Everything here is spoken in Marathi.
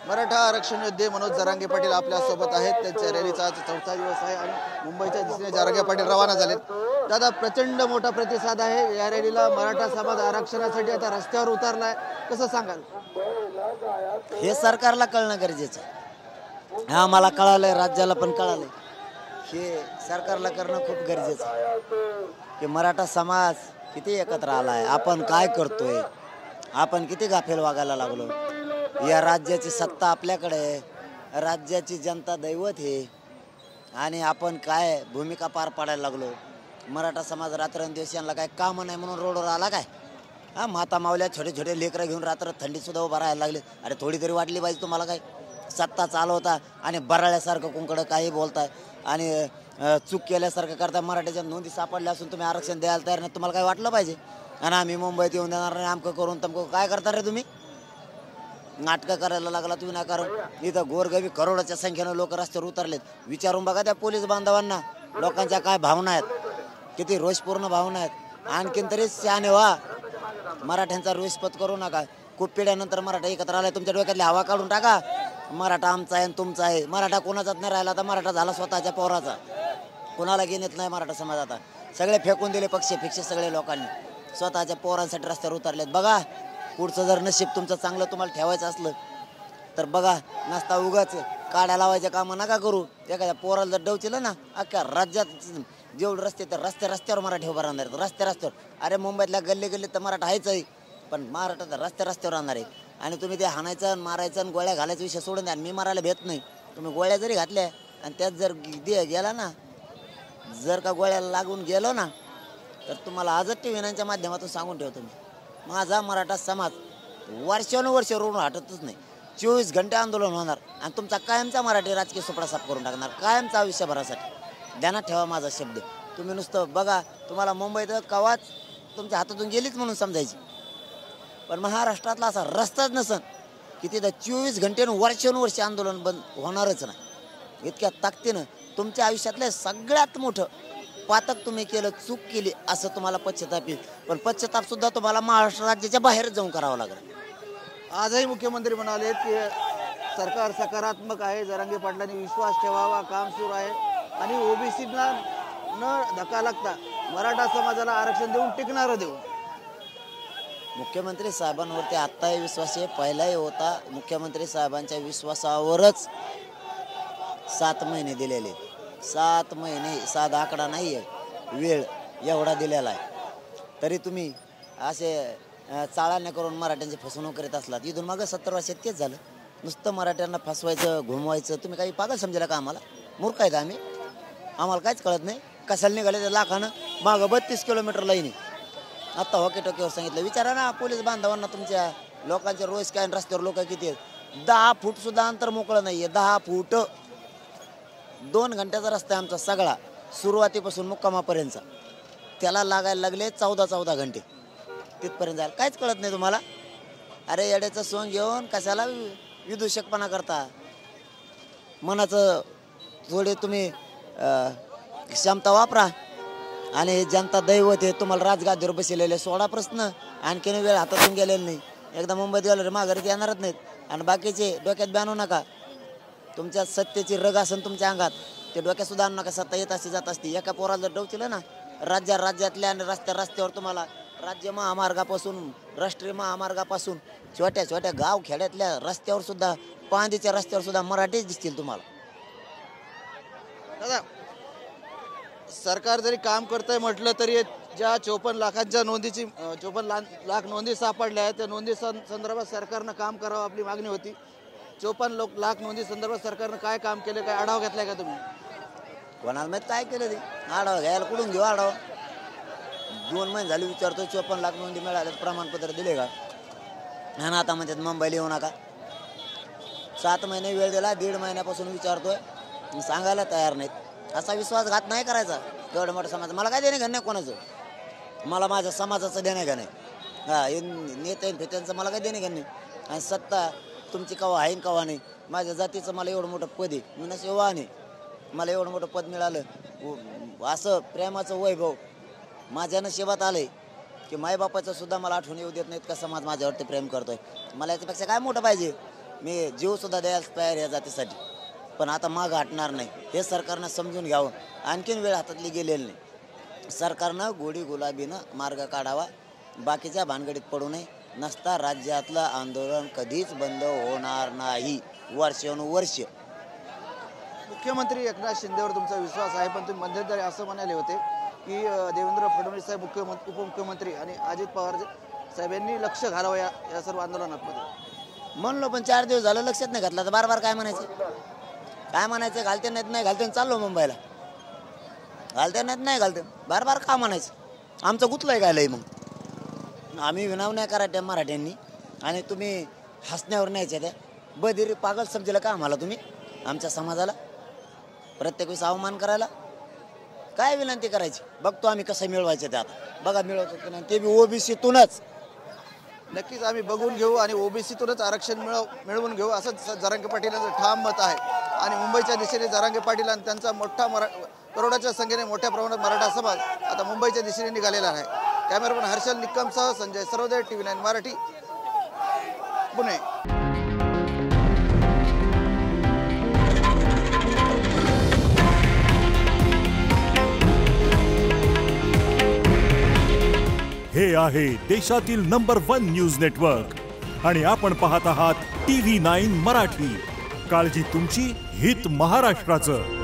मराठा आरक्षण योद्धे मनोज जरांगे पाटील आपल्या सोबत आहेत। त्यांच्या रॅलीचा आज चौथा दिवस आहे आणि मुंबईच्या दिशेने जरांगे पाटील रवाना झालेत। दादा, प्रचंड मोठा प्रतिसाद आहे या रॅलीला। मराठा समाज आरक्षणासाठी आता रस्त्यावर उतरलाय, कसं सांगाल? हे सरकारला कळणं गरजेचं आहे। आम्हाला कळालंय, राज्याला पण कळालंय, हे सरकारला करणं खूप गरजेचं आहे की मराठा समाज किती एकत्र आलाय, आपण काय करतोय, आपण किती गाफेल वागायला लागलो। या राज्याची सत्ता आपल्याकडे आहे, राज्याची जनता दैवत आहे आणि आपण काय भूमिका पार पाडायला लागलो। मराठा समाज रात्रंदिवस यांना काय काम नाही म्हणून रोडवर आला काय? माता मावल्या छोटे छोटे लेकरं घेऊन रात्र थंडीत सुद्धा उभा राहायला लागले। अरे थोडी तरी वाटली पाहिजे तुम्हाला, काय सत्ता चालवता आणि बराळ्यासारखं कुंकडं काही बोलताय आणि चूक केल्यासारखं करताय। मराठ्याच्या नोंदी सापडल्या असून तुम्ही आरक्षण द्यायला तयार नाही, तुम्हाला काय वाटलं पाहिजे? आणि आम्ही मुंबईत येऊन देणार नाही आमकं करून तमकं, काय करता रे तुम्ही? नाटकं करायला लागला तुम्ही ना, कारण इथं गोरगरीब करोडाच्या संख्येनं लोक रस्त्यावर उतरलेत। विचारून बघा त्या पोलीस बांधवांना, लोकांच्या काय भावना आहेत, किती रोषपूर्ण भावना आहेत। आणखीन तरी शहाणे व्हा, मराठ्यांचा रोष पत्करू नका। खूप पिढ्यानंतर मराठा एकत्र आलाय, तुमच्या डोक्यातली हवा काढून टाका। मराठा आमचा आहे आणि तुमचा आहे, मराठा कोणाचाच नाही राहिला। आता मराठा झाला स्वतःच्या पोराचा, कोणाला घेण्यात नाही मराठा समाज। आता सगळे फेकून दिले पक्ष फिक्ष, सगळे लोकांनी स्वतःच्या पोरांसाठी रस्त्यावर उतरलेत। बघा पुढचं जर नशीब तुमचं चांगलं तुम्हाला ठेवायचं असलं तर बघा, नसता उगाच काड्या लावायच्या कामं नका करू। एखाद्या पोराला जर डवचिलं ना, अख्ख्या राज्यात जेवढे रस्ते तर रस्त्यावर मराठी उभा राहणार आहेत, रस्त्यावर। अरे मुंबईतल्या गल्ली गल्लीत तर मराठा आहेच आहे, पण मराठा तर रस्त्यावर राहणार आहे। आणि तुम्ही ते हाणायचं मारायचं आणि गोळ्या घालायचा विषय सोडून द्या। मी मारायला भेट नाही, तुम्ही गोळ्या जरी घातल्या आणि त्यात जर गेला ना, जर का गोळ्याला लागून गेलो ना, तर तुम्हाला आजच टीव्हीच्या माध्यमातून सांगून ठेवतो मी, माझा मराठा समाज वर्षानुवर्ष रोडून हटतच नाही। 24 घंटे आंदोलन होणार आणि तुमचा कायमचा मराठी राजकीय सुपडा साफ करून टाकणार, कायमचा आयुष्यभरासाठी। ध्यानात ठेवा माझा शब्द। तुम्ही नुसतं बघा, तुम्हाला मुंबईत कवाच तुमच्या हातातून गेलीच म्हणून समजायची, पण महाराष्ट्रातला असा रस्ताच नसन की तिथं 24 घंटे वर्षानुवर्ष आंदोलन बंद होणारच नाही। इतक्या ताकदीनं तुमच्या आयुष्यातलं सगळ्यात मोठं पातक तुम्ही केलं, चूक केली, असं तुम्हाला पश्चाताप येईल। पण पश्चाताप सुद्धा तुम्हाला महाराष्ट्र राज्याच्या बाहेर जाऊन करावं लागेल। आजही मुख्यमंत्री म्हणाले की सरकार सकारात्मक आहे, जरांगे पाटलांनी विश्वास ठेवावा, काम सुरू आहे आणि ओबीसीला न धक्का लागता मराठा समाजाला आरक्षण देऊन टिकणारं देऊ। मुख्यमंत्री साहेबांवरती आत्ताही विश्वास आहे, पहिलाही होता। मुख्यमंत्री साहेबांच्या विश्वासावरच 7 महिने दिलेले, 7 महिने साधा आकडा नाही आहे, वेळ एवढा दिलेला आहे। तरी तुम्ही असे चाळाने करून मराठ्यांची फसवणूक करीत असलात। इथून मागं 70 वर्षात तेच झालं, नुसतं मराठ्यांना फसवायचं, घुमवायचं। तुम्ही काही पागल समजेला का आम्हाला? मूर्ख आहेत आम्ही, आम्हाला काहीच कळत नाही। कशाला निघाले त्या लाखानं, मागं 32 किलोमीटर लाईनी। आत्ता हॉकी टॉकीवर सांगितलं, विचारा ना पोलीस बांधवांना तुमच्या, लोकांचे रोज काय रस्त्यावर लोक किती आहेत। 10 फूट सुद्धा अंतर मोकळं नाही आहे, 10 फूट। 2 घंट्याचा रस्ता आहे आमचा सगळा, सुरुवातीपासून मुक्कामापर्यंतचा। त्याला लागायला लागले 14 घंटे तिथपर्यंत जायला। काहीच कळत नाही तुम्हाला? अरे येड्याचं सोंग घेऊन कशाला विदूषकपणा करता? मनाचं थोडे तुम्ही क्षमता वापरा। आणि हे जनता दैवत आहे, तुम्हाला राजगादीवर बसलेले। सोडा प्रश्न, आणखीन वेळ हातातून गेलेला नाही। एकदा मुंबईत गेलो रे माघारीत येणारच नाहीत। आणि बाकीचे डोक्यात बी आणू नका, तुमच्या सत्तेची रग असेल तुमच्या अंगात, ते डोक्यात सुद्धा आणू नका। सत्ता येत असते जात असते। एका पोराला जर डवचिलं ना, राज्यातल्या आणि रस्त्यावर तुम्हाला राज्य महामार्गापासून, राष्ट्रीय महामार्गापासून छोट्या छोट्या गाव खेड्यातल्या रस्त्यावर सुद्धा, पांदीच्या रस्त्यावर सुद्धा मराठीच दिसतील तुम्हाला। दादा, सरकार जरी काम करतंय म्हटलं तरी ज्या 54 लाखांच्या नोंदीची 54 लाख नोंदी सापडल्या आहेत, त्या नोंदी संदर्भात सरकारनं काम करावं आपली मागणी होती। 54 लाख नोंदी संदर्भात सरकारनं काय काम केलं, काय आढावा घेतलाय का तुम्ही? कोणाला माहित काय केलं ते? आढावा घ्यायला कुठून घेऊ आढावा? 2 महिने झाले विचारतो, 54 लाख नोंदी मिळाले, प्रमाणपत्र दिले का? आणि आता म्हणतात मुंबईला येऊ नका। 7 महिने वेळ दिला, 1.5 महिन्यापासून विचारतोय, सांगायला तयार नाहीत। असा विश्वासघात नाही करायचा। एवढं मोठं समाज, मला काय देणे घेणं नाही कोणाचं, मला माझ्या समाजाचं देणे घेणं आहे। नेते फेत्यांचं मला काय देणे घेणं नाही। आणि सत्ता तुमची कवा आहे कवा नाही, माझ्या जातीचं मला एवढं मोठं पद आहे, मी नशिबवान आहे, मला एवढं मोठं पद मिळालं। असं प्रेमाचं वैभव माझ्या नशिबात आलंय की मायबापाचं सुद्धा मला आठवण येऊ देत नाहीत का समाज माझ्यावरती प्रेम करतोय। मला याच्यापेक्षा काय मोठं पाहिजे? मी जीव सुद्धा द्यायला तयार या जातीसाठी, पण आता माग हटणार नाही. हे सरकारनं समजून घ्यावं. आणखीन वेळ हातातली गेलेली नाही. सरकारनं गोडी गुलाबीनं मार्ग काढावा, बाकीच्या भानगडीत पडू नये. नसता राज्यातलं आंदोलन कधीच बंद होणार नाही. वर्षानुवर्ष. मुख्यमंत्री एकनाथ शिंदेवर तुमचा विश्वास आहे, पण तुम्ही मध्यंतरी असं म्हणाले होते की देवेंद्र फडणवीस साहेब उपमुख्यमंत्री आणि अजित पवार साहेब यांनी लक्ष घालावं या सर्व आंदोलनामध्ये. म्हणलो, पण 4 दिवस झालं लक्षात नाही घातलं. तर बार काय म्हणायचं? काय म्हणायचं? घालते नाही घालते, चाललो मुंबईला. घालते नाही घालते, बार का म्हणायचं? आमचं गुतलंय गायलंय. मग आम्ही विनाव नाही करायच्या मराठ्यांनी, आणि तुम्ही हसण्यावर न्यायच्या त्या बधीर पागल समजेल का आम्हाला तुम्ही? आमच्या समाजाला प्रत्येक वेळेस अवमान करायला काय विनंती करायची? बघतो आम्ही कसं मिळवायचं ते. आता बघा मिळवतो की नाही, ते बी ओबीसीतूनच. नक्कीच आम्ही बघून घेऊ आणि ओबीसीतूनच आरक्षण मिळवून घेऊ, असं जरांगे पाटील यांचं ठाम मत आहे. आणि मुंबईच्या दिशेने जरांगे पाटील आणि त्यांचा मोठा करोडाच्या संख्येने मोठ्या प्रमाणात मराठा समाज आता मुंबईच्या दिशेने निघालेला आहे. कॅमेरामन हर्षल निक्कमसह संजय सर्वोदय, TV9 मराठी, पुणे. हे आहे देशातील नंबर 1 न्यूज नेटवर्क आणि आपण पाहत आहात TV9 मराठी. काळजी तुमची, हित महाराष्ट्राचं.